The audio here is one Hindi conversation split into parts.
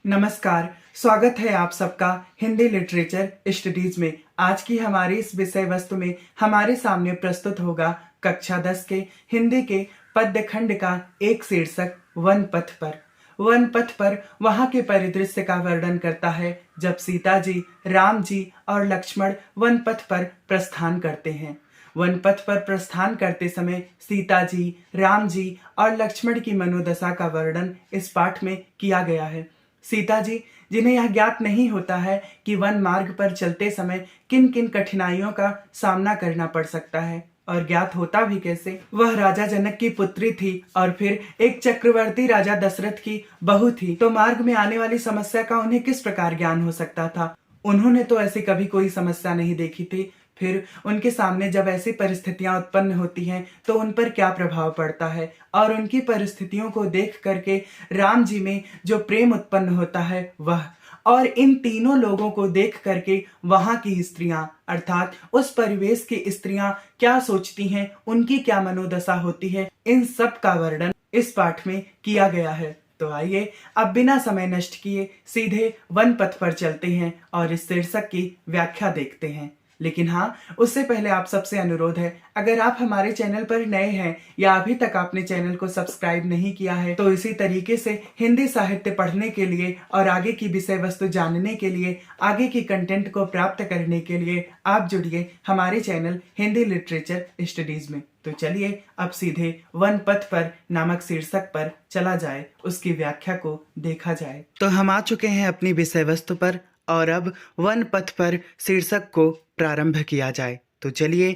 नमस्कार। स्वागत है आप सबका हिंदी लिटरेचर स्टडीज में। आज की हमारी इस विषय वस्तु में हमारे सामने प्रस्तुत होगा कक्षा 10 के हिंदी के पद्य खंड का एक शीर्षक वन पथ पर। वन पथ पर वहां के परिदृश्य का वर्णन करता है जब सीता जी, राम जी और लक्ष्मण वन पथ पर प्रस्थान करते हैं। वन पथ पर प्रस्थान करते समय सीता जी, राम जी और लक्ष्मण की मनोदशा का वर्णन इस पाठ में किया गया है। सीता जी, जिन्हें यह ज्ञात नहीं होता है कि वन मार्ग पर चलते समय किन किन कठिनाइयों का सामना करना पड़ सकता है, और ज्ञात होता भी कैसे। वह राजा जनक की पुत्री थी और फिर एक चक्रवर्ती राजा दशरथ की बहू थी, तो मार्ग में आने वाली समस्या का उन्हें किस प्रकार ज्ञान हो सकता था। उन्होंने तो ऐसी कभी कोई समस्या नहीं देखी थी। फिर उनके सामने जब ऐसी परिस्थितियां उत्पन्न होती हैं तो उन पर क्या प्रभाव पड़ता है, और उनकी परिस्थितियों को देख करके राम जी में जो प्रेम उत्पन्न होता है वह, और इन तीनों लोगों को देख करके वहां की स्त्रियां अर्थात उस परिवेश की स्त्रियां क्या सोचती हैं, उनकी क्या मनोदशा होती है, इन सब का वर्णन इस पाठ में किया गया है। तो आइए अब बिना समय नष्ट किए सीधे वन पथ पर चलते हैं और इस शीर्षक की व्याख्या देखते हैं। लेकिन हाँ, उससे पहले आप सबसे अनुरोध है, अगर आप हमारे चैनल पर नए हैं या अभी तक आपने चैनल को सब्सक्राइब नहीं किया है, तो इसी तरीके से हिंदी साहित्य पढ़ने के लिए और आगे की विषय वस्तु जानने के लिए, आगे की कंटेंट को प्राप्त करने के लिए आप जुड़िए हमारे चैनल हिंदी लिटरेचर स्टडीज में। तो चलिए अब सीधे वन पथ पर नामक शीर्षक पर चला जाए, उसकी व्याख्या को देखा जाए। तो हम आ चुके हैं अपनी विषय वस्तु पर और अब वन पथ पर शीर्षक को प्रारंभ किया जाए। तो चलिए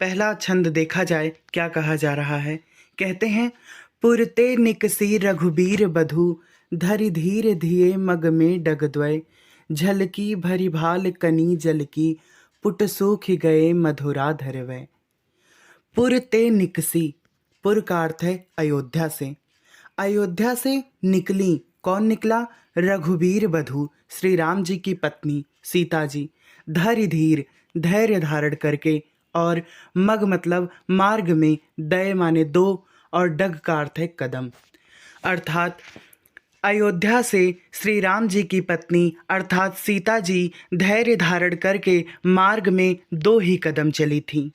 पहला छंद देखा जाए, क्या कहा जा रहा है। कहते हैं, पुरते निकसी रघुबीर बधु, धरि धीर धिये मग में डगद्वय, झलकी भरी भाल कनी जल की, पुट सूख गए मधुरा धरवै। पुरते निकसी, पुर का अर्थ है अयोध्या से। अयोध्या से निकली, कौन निकला? रघुबीर बधू, श्री राम जी की पत्नी सीता जी। धैर्य धीर, धैर्य धारण करके, और मग मतलब मार्ग में, दय माने दो, और डग का अर्थ है कदम। अर्थात अयोध्या से श्री राम जी की पत्नी अर्थात सीता जी धैर्य धारण करके मार्ग में 2 ही कदम चली थी।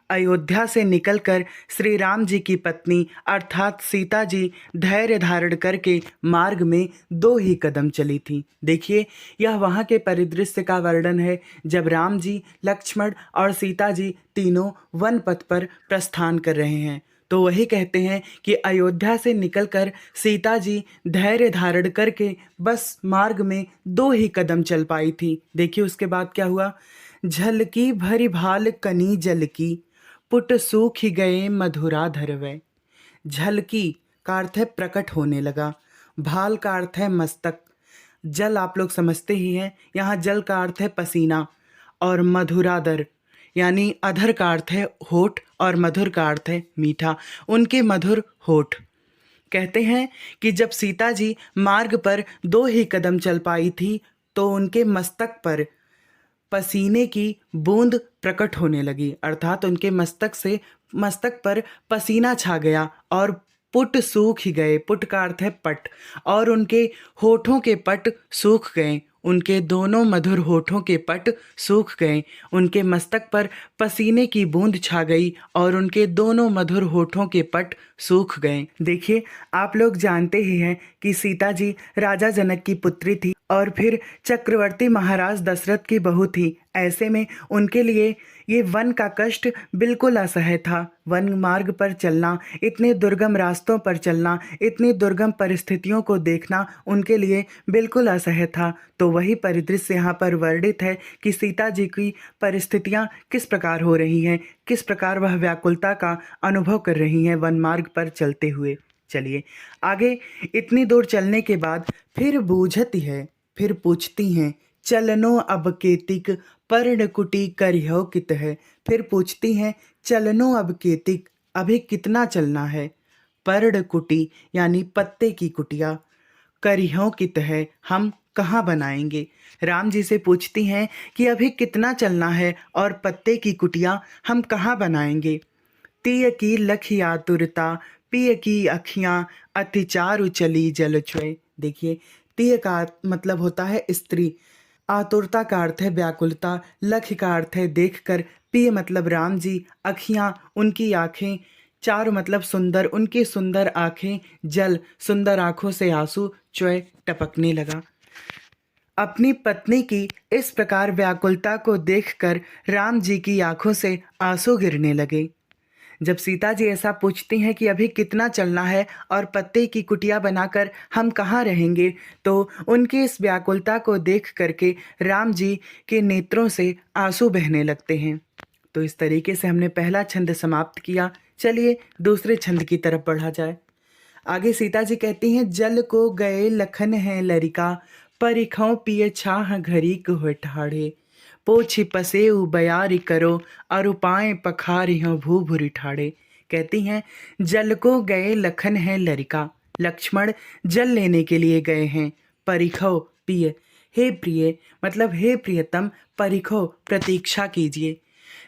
अयोध्या से निकलकर श्री राम जी की पत्नी अर्थात सीता जी धैर्य धारण करके मार्ग में 2 ही कदम चली थी। देखिए, यह वहाँ के परिदृश्य का वर्णन है जब राम जी, लक्ष्मण और सीता जी तीनों वन पथ पर प्रस्थान कर रहे हैं। तो वही कहते हैं कि अयोध्या से निकलकर सीता जी धैर्य धारण करके बस मार्ग में 2 ही कदम चल पाई थी। देखिए उसके बाद क्या हुआ। झलकी भरी भाल कनी जल की, पुट सूख गए मधुरा धरवै। झलकी का अर्थ है प्रकट होने लगा, भाल का अर्थ है मस्तक, जल आप लोग समझते ही हैं, यहाँ जल का अर्थ है पसीना, और मधुराधर यानी अधर का अर्थ है होठ, और मधुर का अर्थ है मीठा, उनके मधुर होठ। कहते हैं कि जब सीता जी मार्ग पर 2 ही कदम चल पाई थी तो उनके मस्तक पर पसीने की बूंद प्रकट होने लगी, अर्थात उनके मस्तक पर पसीना छा गया और पुट सूख ही गए। पुट का अर्थ है पट, और उनके होठों के पट सूख गए, उनके दोनों मधुर होठों के पट सूख गए, उनके मस्तक पर पसीने की बूंद छा गई और उनके दोनों मधुर होठों के पट सूख गए। देखिए, आप लोग जानते ही हैं कि सीता जी राजा जनक की पुत्री थी और फिर चक्रवर्ती महाराज दशरथ की बहू थी। ऐसे में उनके लिए ये वन का कष्ट बिल्कुल असह्य था। वन मार्ग पर चलना, इतने दुर्गम रास्तों पर चलना, इतनी दुर्गम परिस्थितियों को देखना उनके लिए बिल्कुल असह्य था। तो वही परिदृश्य यहाँ पर वर्णित है कि सीता जी की परिस्थितियाँ किस प्रकार हो रही हैं, किस प्रकार वह व्याकुलता का अनुभव कर रही हैं वन मार्ग पर चलते हुए। चलिए आगे। इतनी दूर चलने के बाद फिर बूझती है, फिर पूछती हैं, चलनो अब केतिक, पर्णकुटी करिहो कित है। फिर पूछती हैं, चलनो अब केतिक, अभी कितना चलना है। पर्णकुटी यानी पत्ते की कुटिया, करिहो कित है, हम कहाँ बनाएंगे। राम जी से पूछती हैं कि अभी कितना चलना है और पत्ते की कुटिया हम कहाँ बनाएंगे। तीय की लखी आतुरता, पिय की अखियाँ, अति चारु चली जल छुए। देखिए, तीय का मतलब होता है स्त्री। आतुरता का अर्थ है व्याकुलता। लख का अर्थ है देखकर। पिय मतलब राम जी। अखियाँ उनकी आँखें। चारु मतलब सुंदर, उनकी सुंदर आँखें। जल सुंदर आँखों से आंसू च्वय टपकने लगा। अपनी पत्नी की इस प्रकार व्याकुलता को देखकर राम जी की आंखों से आंसू गिरने लगे। जब सीता जी ऐसा पूछती हैं कि अभी कितना चलना है और पत्ते की कुटिया बनाकर हम कहाँ रहेंगे, तो उनकी इस व्याकुलता को देख करके राम जी के नेत्रों से आंसू बहने लगते हैं। तो इस तरीके से हमने पहला छंद समाप्त किया। चलिए दूसरे छंद की तरफ बढ़ा जाए। आगे सीता जी कहती हैं, जल को गए लखन है लरिका, परिखों पिए छाह घरी को ठाढ़े, पोछी पसेऊ बयारी करो, अरुपाएं पखारी हो भू भूरी ठाड़े। कहती हैं, जल को गए लखन है लरिका, लक्ष्मण जल लेने के लिए गए हैं। परिखो पिए, हे प्रिय मतलब हे प्रियतम, परिखो प्रतीक्षा कीजिए।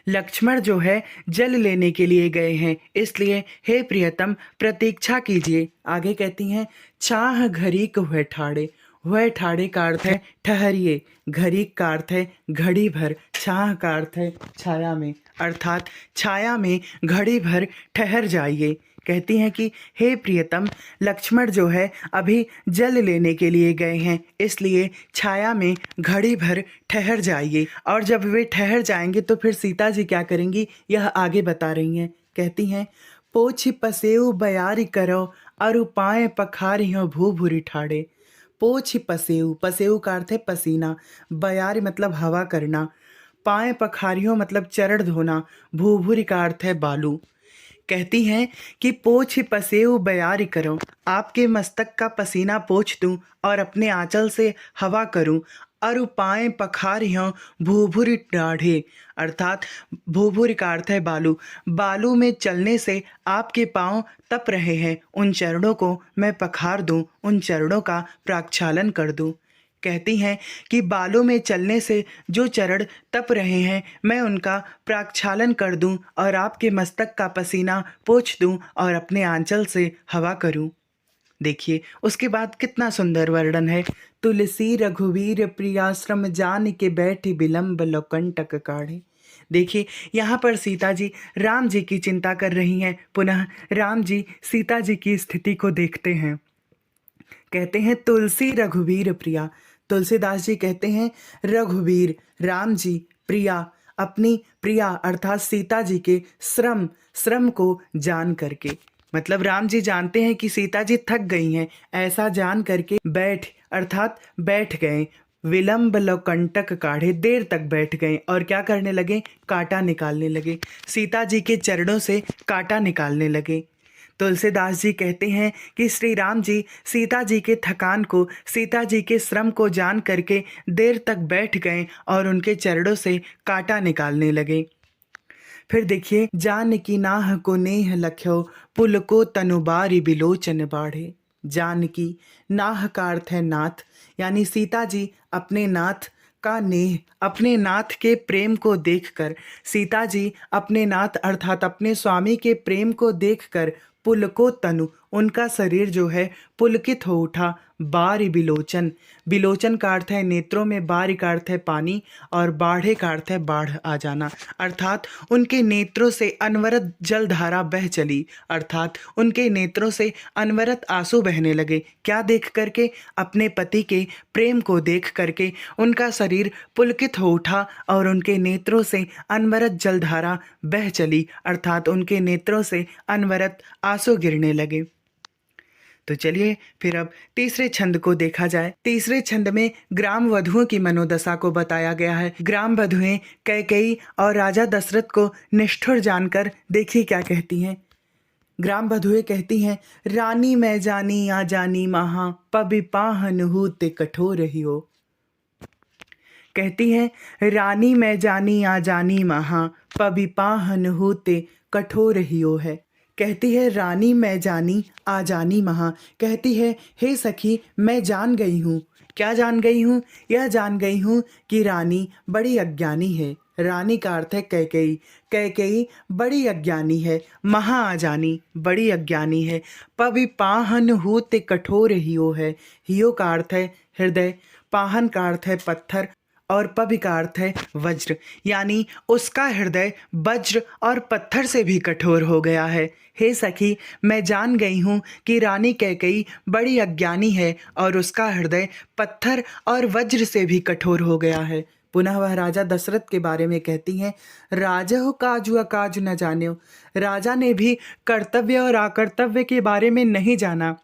लक्ष्मण जो है जल लेने के लिए गए हैं, इसलिए हे प्रियतम प्रतीक्षा कीजिए। आगे कहती हैं, छाह घड़ी को हुए ठाड़े। हुए ठाड़े का अर्थ है ठहरिए, घड़ी का अर्थ है घड़ी भर, छाह का अर्थ है छाया में, अर्थात छाया में घड़ी भर ठहर जाइए। कहती हैं कि हे प्रियतम, लक्ष्मण जो है अभी जल लेने के लिए गए हैं, इसलिए छाया में घड़ी भर ठहर जाइए। और जब वे ठहर जाएंगे तो फिर सीता जी क्या करेंगी, यह आगे बता रही हैं। कहती हैं, पोछी पसेऊ बयारी करो, अरुपाएं पखारी हो भू भूरी ठाड़े। पोछ पसेऊ, पसेऊ का अर्थ है पसीना। बयारी मतलब हवा करना। पाए पखारियों मतलब चरण धोना। भूभुरी का अर्थ है बालू। कहती हैं कि पोछ पसेऊ बयारी करो, आपके मस्तक का पसीना पोछ दूं और अपने आंचल से हवा करूं। अरुपाएं पखारियों भूभुरी डाढ़े, अर्थात भूभुरी का अर्थ है बालू। बालू में चलने से आपके पांव तप रहे हैं, उन चरणों को मैं पखार दूं, उन चरणों का प्रक्षालन कर दूं। कहती हैं कि बालों में चलने से जो चरण तप रहे हैं, मैं उनका प्रक्षालन कर दूं और आपके मस्तक का पसीना पोंछ दूं और अपने आंचल से हवा करूं। देखिए उसके बाद कितना सुंदर वर्णन है। तुलसी रघुवीर प्रियाश्रम जान के बैठी बिलम्ब लोकंटक काढ़े। देखिए यहाँ पर सीता जी राम जी की चिंता कर रही हैं। पुनः राम जी सीता जी की स्थिति को देखते हैं। कहते हैं, तुलसी रघुवीर प्रिया। तुलसीदास जी कहते हैं, रघुवीर राम जी, प्रिया अपनी प्रिया अर्थात सीता जी के श्रम को जान करके, मतलब राम जी जानते हैं कि सीता जी थक गई हैं, ऐसा जान करके बैठ गए। विलंब लोकंटक काढ़े, देर तक बैठ गए और क्या करने लगे, कांटा निकालने लगे। सीता जी के चरणों से कांटा निकालने लगे। तुलसीदास जी कहते हैं कि श्री राम जी सीता जी के थकान को, सीता जी के श्रम को जान करके देर तक बैठ गए और उनके चरणों से कांटा निकालने लगे। फिर देखिए, जान की नाह को नेह लख्यो, पुल को तनुबारी बिलोचन बाढ़े। जान की नाह का अर्थ है नाथ, यानी सीता जी अपने नाथ का नेह, अपने नाथ के प्रेम को देखकर, सीता जी अपने नाथ अर्थात अपने स्वामी के प्रेम को देखकर पुलको तनु, उनका शरीर जो है पुलकित हो उठा। बारी बिलोचन, बिलोचन का अर्थ है नेत्रों में, बारी का अर्थ है पानी और बाढ़े का अर्थ है बाढ़ आ जाना, अर्थात उनके नेत्रों से अनवरत जलधारा बह चली, अर्थात उनके नेत्रों से अनवरत आंसू बहने लगे। क्या देख करके, अपने पति के प्रेम को देख करके उनका शरीर पुलकित हो उठा और उनके नेत्रों से अनवरत जलधारा बह चली, अर्थात उनके नेत्रों से अनवरत आंसू गिरने लगे। तो चलिए फिर अब तीसरे छंद को देखा जाए। तीसरे छंद में ग्राम वधुओं की मनोदशा को बताया गया है। ग्राम वधुएं कैकेयी और राजा दशरथ को निष्ठुर जानकर देखिए क्या कहती हैं। ग्राम वधुएं कहती हैं, रानी मैं जानी आ जानी महा, पबि पाहन हूते कठोर ही हो। कहती हैं, रानी मैं जानी आ जानी महा, पबि पाहन हूते कठोर ही हो है। कहती है, रानी मैं जानी आ जानी महा। कहती है, हे सखी मैं जान गई हूँ। क्या जान गई हूँ? यह जान गई हूँ कि रानी बड़ी अज्ञानी है। रानी का अर्थ है कैकेयी। कैकेयी बड़ी अज्ञानी है, महाअजानी बड़ी अज्ञानी है। पवि पाहन होते कठोर हियो है। हियो का अर्थ है हृदय, पाहन का अर्थ है पत्थर और पवि का अर्थ है वज्र, यानी उसका हृदय वज्र और पत्थर से भी कठोर हो गया है। हे सखी, मैं जान गई हूँ कि रानी कैकेयी बड़ी अज्ञानी है और उसका हृदय पत्थर और वज्र से भी कठोर हो गया है। पुनः वह राजा दशरथ के बारे में कहती हैं, राजहु काजु अकाजु न जान्यो। राजा ने भी कर्तव्य और अकर्तव्य के बारे में नहीं जाना,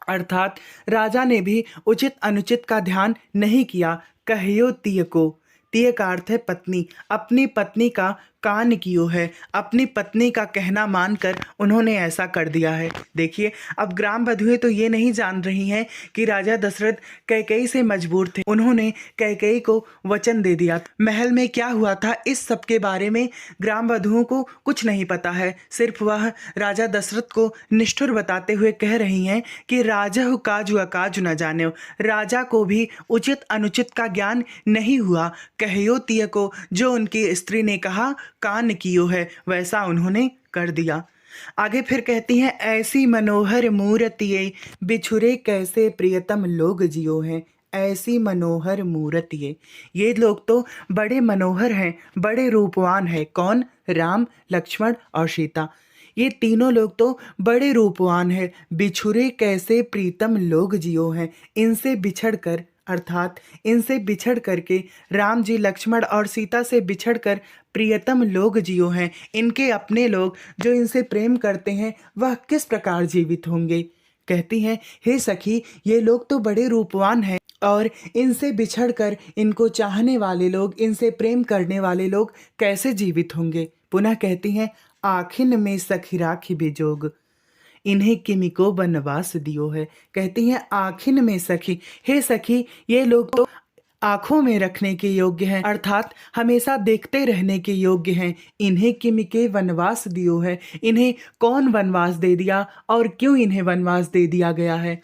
अर्थात राजा ने भी उचित अनुचित का ध्यान नहीं किया। कहियो तिय को, तिय का अर्थ है पत्नी, अपनी पत्नी का कान कियो है, अपनी पत्नी का कहना मानकर उन्होंने ऐसा कर दिया है। देखिए, अब ग्राम बधुएं तो ये नहीं जान रही हैं कि राजा दशरथ कैकेयी से मजबूर थे, उन्होंने कैकेयी को वचन दे दिया। महल में क्या हुआ था इस सब के बारे में ग्राम बधुओं को कुछ नहीं पता है, सिर्फ वह राजा दशरथ को निष्ठुर बताते हुए कह रही हैं कि राजहु काजु अकाजु न जान्यो। राजा को भी उचित अनुचित का ज्ञान नहीं हुआ। कहियो तिय को, जो उनकी स्त्री ने कहा कान कियो है, वैसा उन्होंने कर दिया। आगे फिर कहती हैं, ऐसी मनोहर मूर्तिये बिछुरे कैसे प्रियतम लोग जियो हैं। ऐसी मनोहर मूर्तिये, ये लोग तो बड़े मनोहर हैं, बड़े रूपवान हैं। कौन? राम, लक्ष्मण और सीता, ये तीनों लोग तो बड़े रूपवान हैं। बिछुरे कैसे प्रीतम लोग जियो हैं, इनसे बिछड़ कर, अर्थात इनसे बिछड़ करके राम जी, लक्ष्मण और सीता से बिछड़ कर प्रियतम लोग जियो हैं। इनके अपने लोग जो इनसे प्रेम करते हैं वह किस प्रकार जीवित होंगे। कहती हैं, हे सखी, ये लोग तो बड़े रूपवान हैं और इनसे बिछड़कर इनको चाहने वाले लोग, इनसे प्रेम करने वाले लोग कैसे जीवित होंगे। पुनः कहती हैं, आखिन में सखी राखी बेजोग, इन्हें किमिको बनवास दियो है। कहती हैं, आखिन में सखी, हे सखी, ये लोग तो आंखों में रखने के योग्य हैं, अर्थात हमेशा देखते रहने के योग्य हैं। इन्हें किमिके वनवास दियो है, इन्हें कौन वनवास दे दिया और क्यों इन्हें वनवास दे दिया गया है।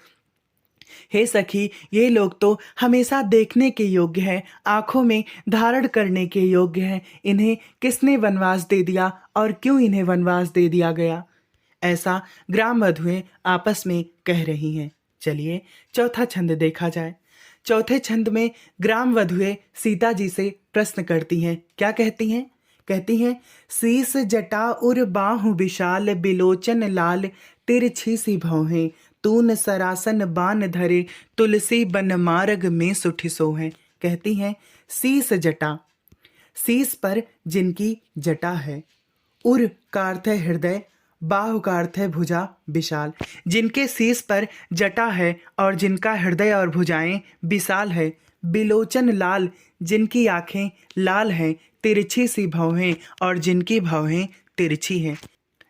हे सखी, ये लोग तो हमेशा देखने के योग्य हैं, आंखों में धारण करने के योग्य हैं। इन्हें किसने वनवास दे दिया और क्यों इन्हें वनवास दे दिया गया, ऐसा ग्राम बधुएं आपस में कह रही हैं। चलिए चौथा छंद देखा जाए। चौथे छंद में ग्राम बधुएं सीता जी से प्रश्न करती हैं। क्या कहती हैं? कहती हैं, शीस जटा उर बाहु विशाल, बिलोचन लाल तिरछी सी भौहें, तून सरासन बान धरे, तुलसी बन मार्ग में सुठी सोहें। कहती हैं, शीस जटा, शीस पर जिनकी जटा है, उर का अर्थ है हृदय, बाहु का अर्थ है भुजा, विशाल, जिनके शीस पर जटा है और जिनका हृदय और भुजाएं विशाल है। बिलोचन लाल, जिनकी आंखें लाल हैं। तिरछी सी भौहें, और जिनकी भौहें तिरछी हैं।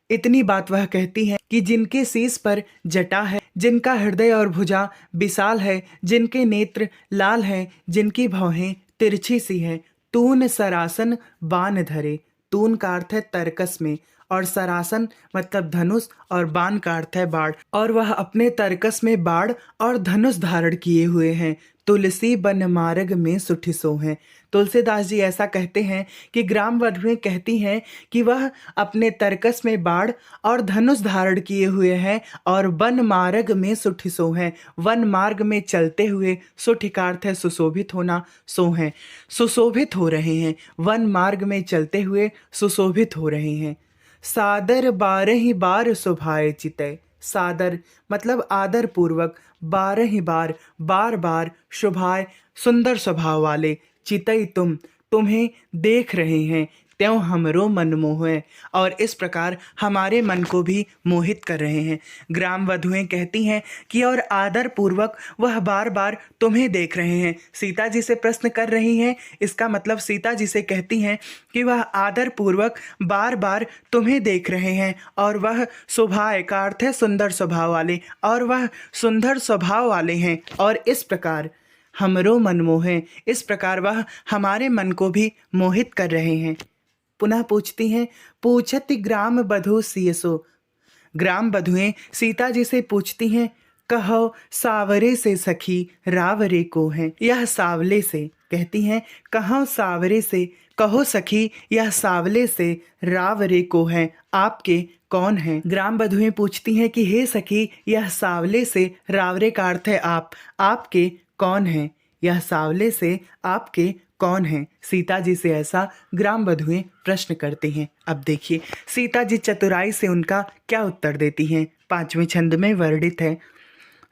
इतनी बात वह कहती है कि जिनके शीस पर जटा है, जिनका हृदय और भुजा विशाल है, जिनके नेत्र लाल हैं, जिनकी भौहें तिरछी सी हैं। तून सरासन बाण धरे, तून का अर्थ है तरकस में, और सरासन मतलब धनुष, और बाण का अर्थ है बाढ़, और वह अपने तरकस में बाढ़ और धनुष धारण किए हुए हैं। तुलसी बन मार्ग में सुठी सोहें। तुलसीदास जी ऐसा कहते हैं कि ग्राम बधुएं कहती हैं कि वह अपने तरकस में बाढ़ और धनुष धारण किए हुए हैं और वन मार्ग में सुठी सोहें। वन मार्ग में चलते हुए, सुठी का अर्थ है सुशोभित होना, सोहें सुशोभित हो रहे हैं। वन मार्ग में चलते हुए सुशोभित हो रहे हैं। सादर 12 बार शोभाए चितय, सादर मतलब आदर पूर्वक, 12 बार, बार बार, शोभाए सुंदर स्वभाव वाले, चितई तुम्हें देख रहे हैं, त्यों हमरो मन मोहे, और इस प्रकार हमारे मन को भी मोहित कर रहे हैं। ग्राम वधुएं कहती हैं कि और आदर पूर्वक वह बार बार तुम्हें देख रहे हैं। सीता जी से प्रश्न कर रही हैं, इसका मतलब सीता जी से कहती हैं कि वह आदर पूर्वक बार बार तुम्हें देख रहे हैं, और वह शोभाए का अर्थ है सुंदर स्वभाव वाले, और वह सुंदर स्वभाव वाले हैं, और इस प्रकार हमरो मन मोहे, इस प्रकार वह हमारे मन को भी मोहित कर रहे हैं। पुनः पूछती हैं, पूछति ग्राम बधू सियसो, ग्राम बधुएं सीता जी से पूछती हैं, कहो सावरे से सखी रावरे को है। यह सावले से, कहती हैं कहो सावरे से, कहो सखी यह सावले से रावरे को है, आपके कौन है। ग्राम बधुएं पूछती हैं कि हे सखी यह सावले से रावरे का अर्थ है आप, आपके कौन है। यह सावले से आपके कौन है। सीता जी से ऐसा ग्राम बधुएं प्रश्न करती हैं। अब देखिए सीता जी चतुराई से उनका क्या उत्तर देती हैं। 5वें छंद में वर्णित है।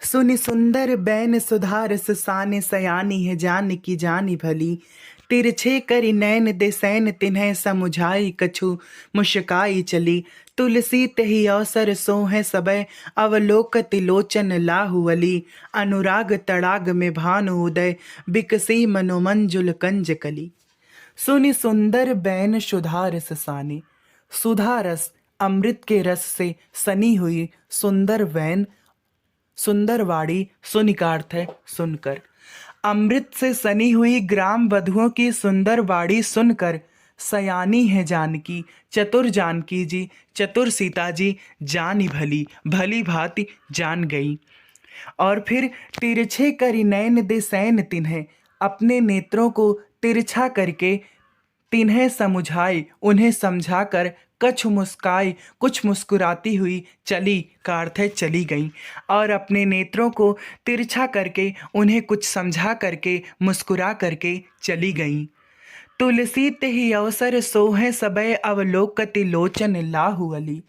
सुनि सुंदर बैन सुधारस साने सयानी है जान की जानी भली, तिरछे करि नैन दे सैन तिन्ह समुझाई कछु मुश्काई चली, तुलसी तहि अवसर सोह सबय अवलोकति लोचन लाहुवली, अनुराग तड़ाग में भानु उदय बिकसी मनोमंजुल कंज कली। सुनि सुंदर बैन सुधा रस साने, सुधा रस अमृत के रस से सनी हुई सुंदर वैन, सुंदर वाणी, सुनि का अर्थ है सुनकर। अमृत से सनी हुई ग्राम बधुओं की सुंदर वाणी सुनकर सयानी है जानकी, चतुर जानकी जी, चतुर सीता जी जानी भली, भली भांति जान गई। और फिर तिरछे करि नैन दे सैन तिन्हें, अपने नेत्रों को तिरछा करके तिन्हें समुझाई, उन्हें समझाकर कछु मुस्काई, कुछ मुस्कुराती हुई चली का अर्थ है चली गई। और अपने नेत्रों को तिरछा करके उन्हें कुछ समझा करके मुस्कुरा करके चली गई। तुलसी तेहि अवसर सोहे सबय अवलोकति लोचन लाहुअली।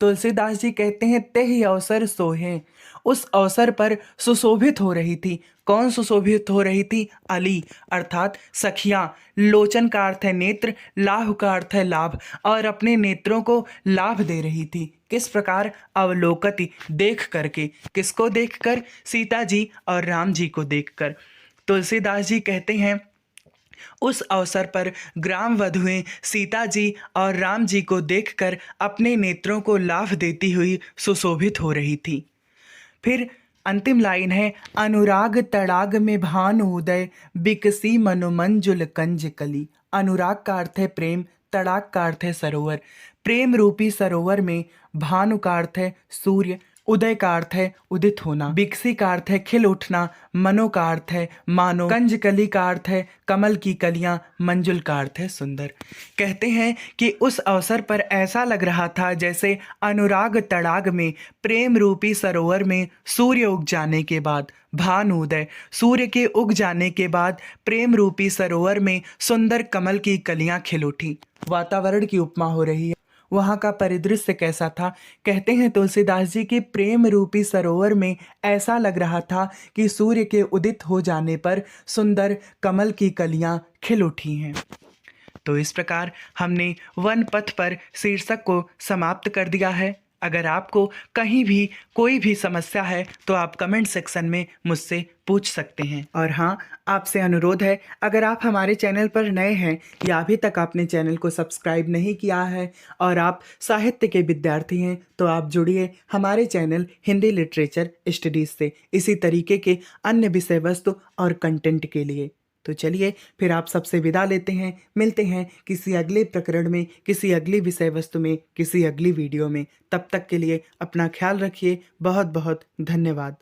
तुलसीदास जी कहते हैं तेहि अवसर सोहे, उस अवसर पर सुशोभित हो रही थी। कौन सुशोभित हो रही थी? अली अर्थात सखियां। लोचन का अर्थ है नेत्र, लाभ का अर्थ है लाभ, और अपने नेत्रों को लाभ दे रही थी। किस प्रकार? अवलोकति, देख करके। किसको देखकर? सीता जी और राम जी को देखकर। तुलसीदास जी कहते हैं उस अवसर पर ग्राम वधुएं सीता जी और राम जी को देखकर अपने नेत्रों को लाभ देती हुई सुशोभित हो रही थी। फिर अंतिम लाइन है, अनुराग तड़ाग में भानु उदय बिकसी मनोमंजुल कंज कली। अनुराग का अर्थ है प्रेम, तड़ाग का अर्थ है सरोवर। प्रेम रूपी सरोवर में भानु का अर्थ है सूर्य, उदय का अर्थ है उदित होना, बिकसी का अर्थ है खिल उठना, मनो का अर्थ है मानो, कंज कली का अर्थ है कमल की कलियां, मंजुल का अर्थ है सुंदर। कहते हैं कि उस अवसर पर ऐसा लग रहा था जैसे अनुराग तड़ाग में, प्रेम रूपी सरोवर में सूर्य उग जाने के बाद, भानुदय, सूर्य के उग जाने के बाद प्रेम रूपी सरोवर में सुंदर कमल की कलियां खिल उठी। वातावरण की उपमा हो रही है। वहाँ का परिदृश्य कैसा था? कहते हैं तुलसीदास जी कि प्रेम रूपी सरोवर में ऐसा लग रहा था कि सूर्य के उदित हो जाने पर सुंदर कमल की कलियां खिल उठी हैं। तो इस प्रकार हमने वन पथ पर शीर्षक को समाप्त कर दिया है। अगर आपको कहीं भी कोई भी समस्या है तो आप कमेंट सेक्शन में मुझसे पूछ सकते हैं। और हाँ, आपसे अनुरोध है, अगर आप हमारे चैनल पर नए हैं या अभी तक आपने चैनल को सब्सक्राइब नहीं किया है और आप साहित्य के विद्यार्थी हैं तो आप जुड़िए हमारे चैनल हिंदी लिटरेचर स्टडीज़ से इसी तरीके के अन्य विषय वस्तु और कंटेंट के लिए। तो चलिए फिर आप सबसे विदा लेते हैं। मिलते हैं किसी अगले प्रकरण में, किसी अगली विषय वस्तु में, किसी अगली वीडियो में। तब तक के लिए अपना ख्याल रखिए। बहुत बहुत धन्यवाद।